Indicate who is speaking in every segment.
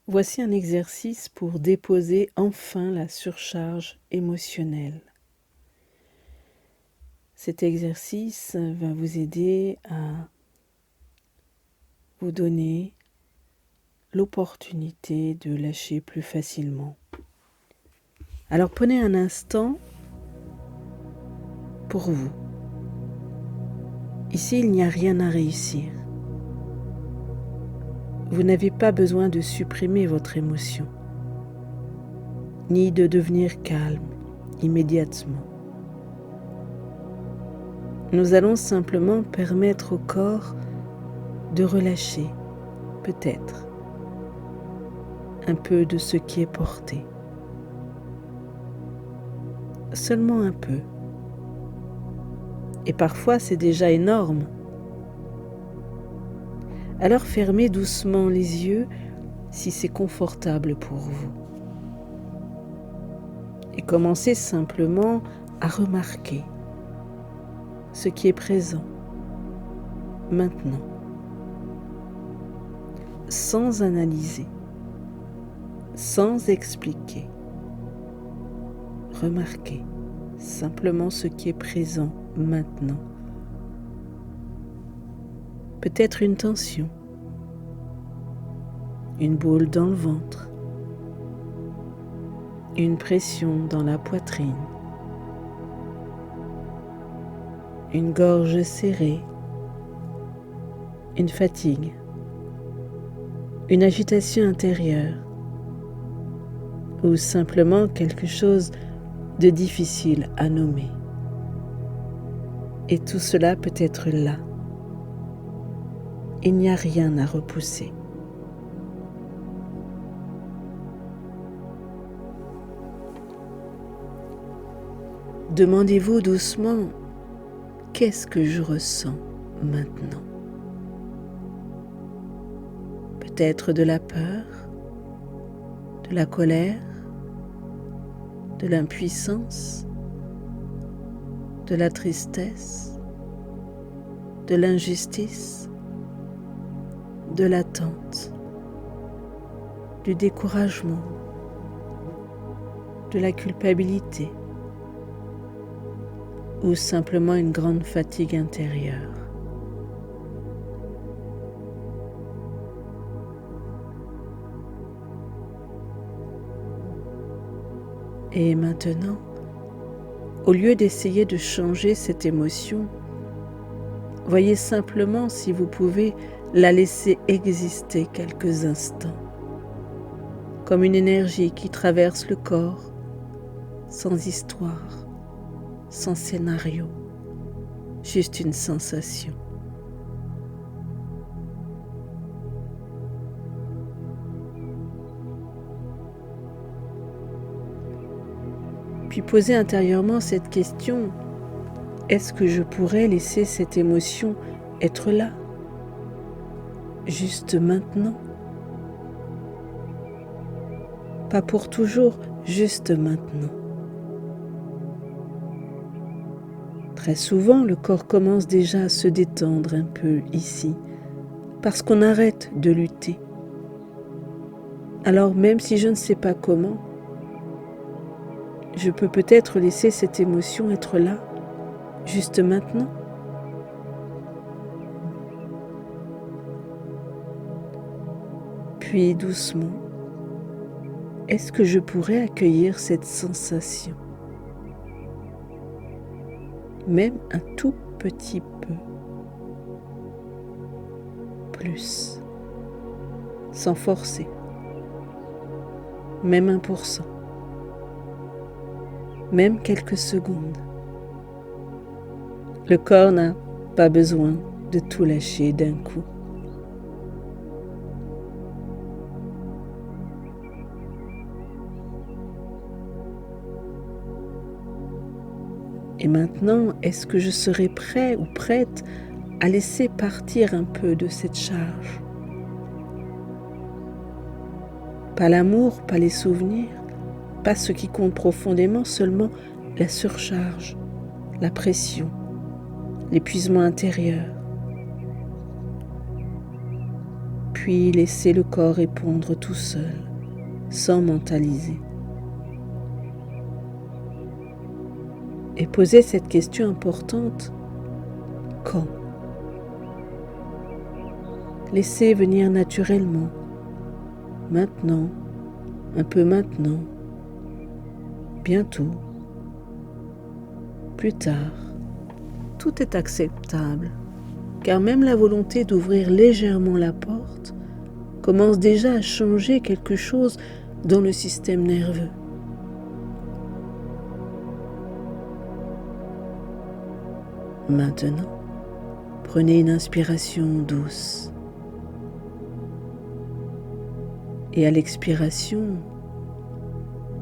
Speaker 1: Voici un exercice pour déposer enfin la surcharge émotionnelle. Cet exercice va vous aider à vous donner l'opportunité de lâcher plus facilement. Alors prenez un instant pour vous. Ici, il n'y a rien à réussir. Vous n'avez pas besoin de supprimer votre émotion, ni de devenir calme immédiatement. Nous allons simplement permettre au corps de relâcher, peut-être, un peu de ce qui est porté. Seulement un peu. Et parfois, c'est déjà énorme. Alors fermez doucement les yeux si c'est confortable pour vous. Et commencez simplement à remarquer ce qui est présent maintenant, sans analyser, sans expliquer. Remarquez simplement ce qui est présent maintenant. Peut-être une tension, une boule dans le ventre, une pression dans la poitrine, une gorge serrée, une fatigue, une agitation intérieure ou simplement quelque chose de difficile à nommer. Et tout cela peut être là. Il n'y a rien à repousser. Demandez-vous doucement, qu'est-ce que je ressens maintenant? Peut-être de la peur, de la colère, de l'impuissance, de la tristesse, de l'injustice, de l'attente, du découragement, de la culpabilité ou simplement une grande fatigue intérieure. Et maintenant, au lieu d'essayer de changer cette émotion, voyez simplement si vous pouvez la laisser exister quelques instants, comme une énergie qui traverse le corps, sans histoire, sans scénario, juste une sensation. Puis posez intérieurement cette question, est-ce que je pourrais laisser cette émotion être là, juste maintenant? Pas pour toujours, juste maintenant. Très souvent, le corps commence déjà à se détendre un peu ici, parce qu'on arrête de lutter. Alors même si je ne sais pas comment, je peux peut-être laisser cette émotion être là, juste maintenant. Puis doucement, est-ce que je pourrais accueillir cette sensation? Même un tout petit peu. Plus. Sans forcer. Même 1%. Même quelques secondes. Le corps n'a pas besoin de tout lâcher d'un coup. Et maintenant, est-ce que je serai prêt ou prête à laisser partir un peu de cette charge? Pas l'amour, pas les souvenirs, pas ce qui compte profondément, seulement la surcharge, la pression, l'épuisement intérieur. puis laissez le corps répondre tout seul, sans mentaliser. Et posez cette question importante: quand? Laissez venir naturellement, maintenant, un peu maintenant, bientôt, plus tard. Tout est acceptable, car même la volonté d'ouvrir légèrement la porte commence déjà à changer quelque chose dans le système nerveux. Maintenant, prenez une inspiration douce. Et à l'expiration,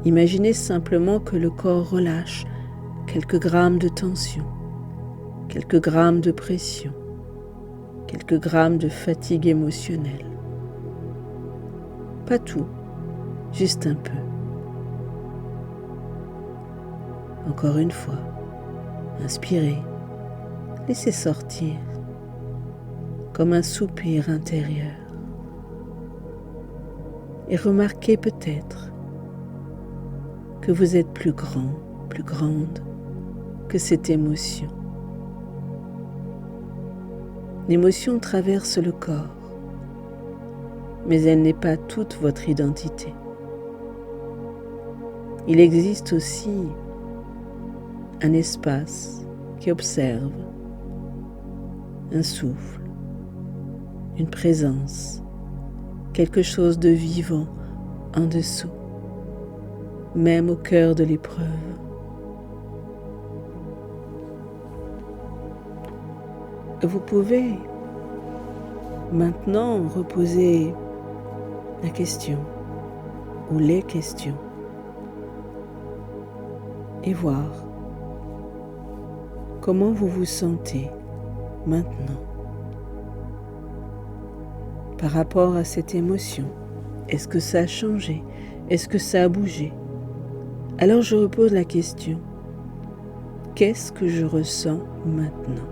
Speaker 1: imaginez simplement que le corps relâche quelques grammes de tension, quelques grammes de pression, quelques grammes de fatigue émotionnelle. Pas tout, juste un peu. Encore une fois, inspirez, laissez sortir comme un soupir intérieur. Et remarquez peut-être que vous êtes plus grand, plus grande que cette émotion. L'émotion traverse le corps, mais elle n'est pas toute votre identité. Il existe aussi un espace qui observe, un souffle, une présence, quelque chose de vivant en dessous, même au cœur de l'épreuve. Vous pouvez maintenant reposer la question ou les questions et voir comment vous vous sentez maintenant par rapport à cette émotion. Est-ce que ça a changé? Est-ce que ça a bougé? Alors je repose la question: qu'est-ce que je ressens maintenant?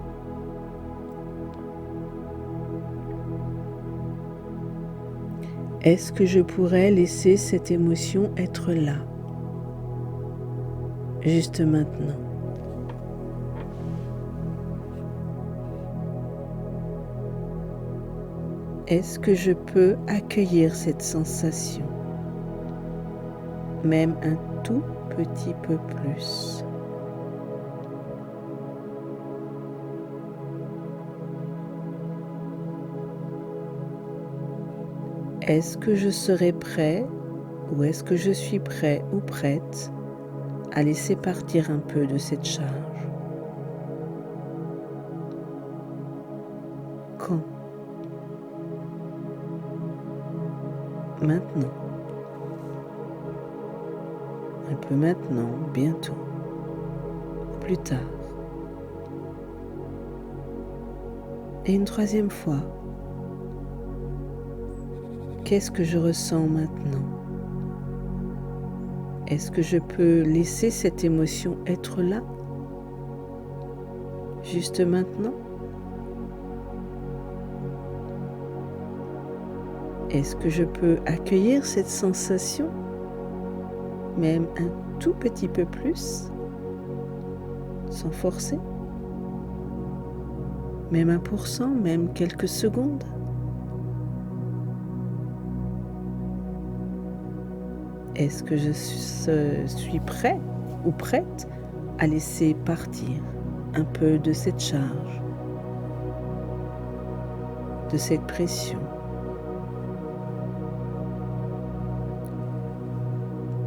Speaker 1: Est-ce que je pourrais laisser cette émotion être là, juste maintenant? Est-ce que je peux accueillir cette sensation, même un tout petit peu plus? Est-ce que je serai prêt ou est-ce que je suis prêt ou prête à laisser partir un peu de cette charge? Quand? Maintenant. Un peu maintenant, bientôt, plus tard. Et une troisième fois. Qu'est-ce que je ressens maintenant? Est-ce que je peux laisser cette émotion être là, juste maintenant? Est-ce que je peux accueillir cette sensation, même un tout petit peu plus, sans forcer? Même 1%, même quelques secondes? Est-ce que je suis prêt ou prête à laisser partir un peu de cette charge, de cette pression,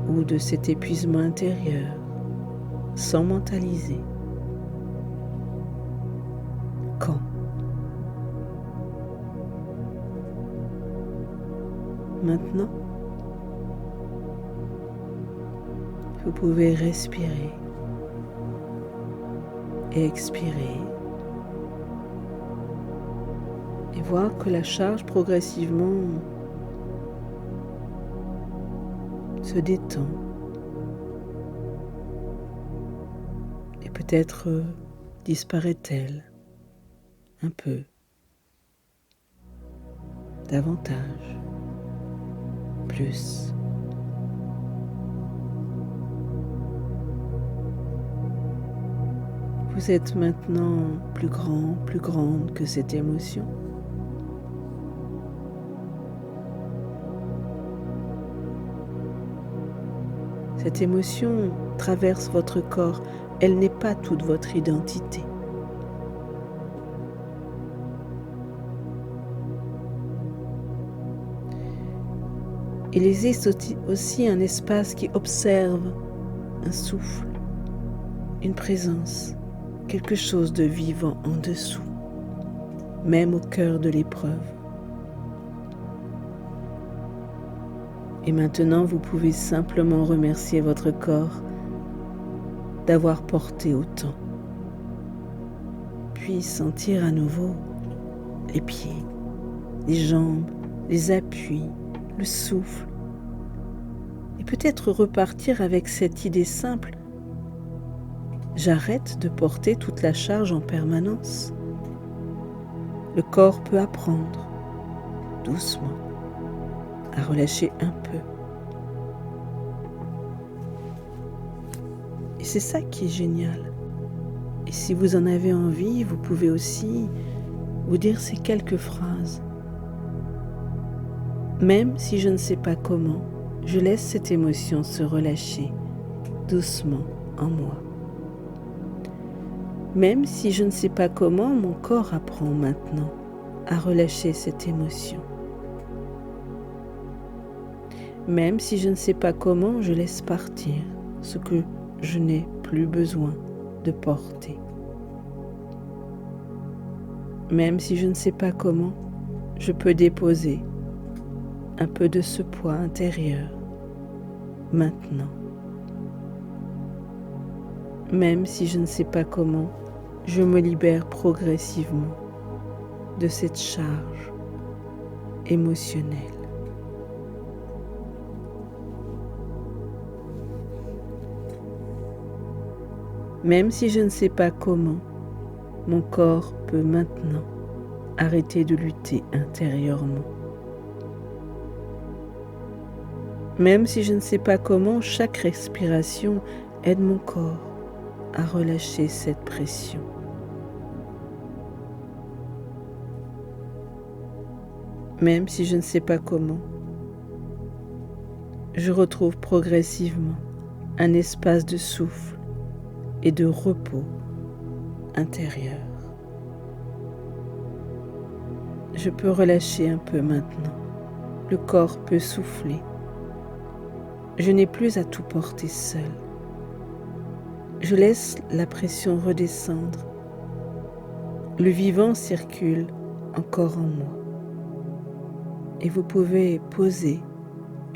Speaker 1: ou de cet épuisement intérieur, sans mentaliser? Quand? Maintenant? Vous pouvez respirer et expirer et voir que la charge progressivement se détend et peut-être disparaît-elle un peu. davantage, plus. Vous êtes maintenant plus grand, plus grande que cette émotion. Cette émotion traverse votre corps, elle n'est pas toute votre identité. Il existe aussi un espace qui observe, un souffle, une présence, quelque chose de vivant en dessous, même au cœur de l'épreuve. Et maintenant, vous pouvez simplement remercier votre corps d'avoir porté autant. Puis sentir à nouveau les pieds, les jambes, les appuis, le souffle. Et peut-être repartir avec cette idée simple: j'arrête de porter toute la charge en permanence. Le corps peut apprendre, doucement, à relâcher un peu. Et c'est ça qui est génial. Et si vous en avez envie, vous pouvez aussi vous dire ces quelques phrases. Même si je ne sais pas comment, je laisse cette émotion se relâcher doucement en moi. Même si je ne sais pas comment, mon corps apprend maintenant à relâcher cette émotion. Même si je ne sais pas comment, je laisse partir ce que je n'ai plus besoin de porter. Même si je ne sais pas comment, je peux déposer un peu de ce poids intérieur maintenant. Même si je ne sais pas comment, je me libère progressivement de cette charge émotionnelle. Même si je ne sais pas comment, mon corps peut maintenant arrêter de lutter intérieurement. Même si je ne sais pas comment, chaque respiration aide mon corps à relâcher cette pression. Même si je ne sais pas comment, je retrouve progressivement un espace de souffle et de repos intérieur. Je peux relâcher un peu maintenant. Le corps peut souffler. Je n'ai plus à tout porter seul. Je laisse la pression redescendre. Le vivant circule encore en moi. Et vous pouvez poser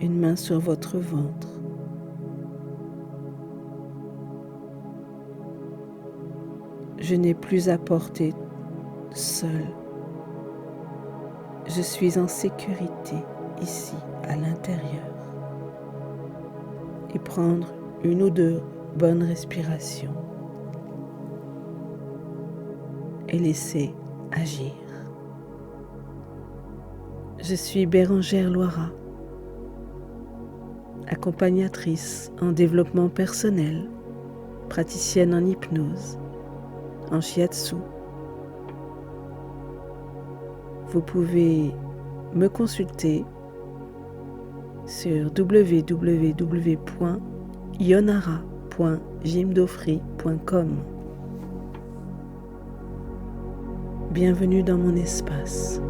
Speaker 1: une main sur votre ventre. Je n'ai plus à porter seul. Je suis en sécurité ici, à l'intérieur. Et prendre une ou deux bonnes respirations. Et laisser agir. Je suis Bérangère Loira, accompagnatrice en développement personnel, praticienne en hypnose, en shiatsu. Vous pouvez me consulter sur www.yonara.jimdofri.com. Bienvenue dans mon espace.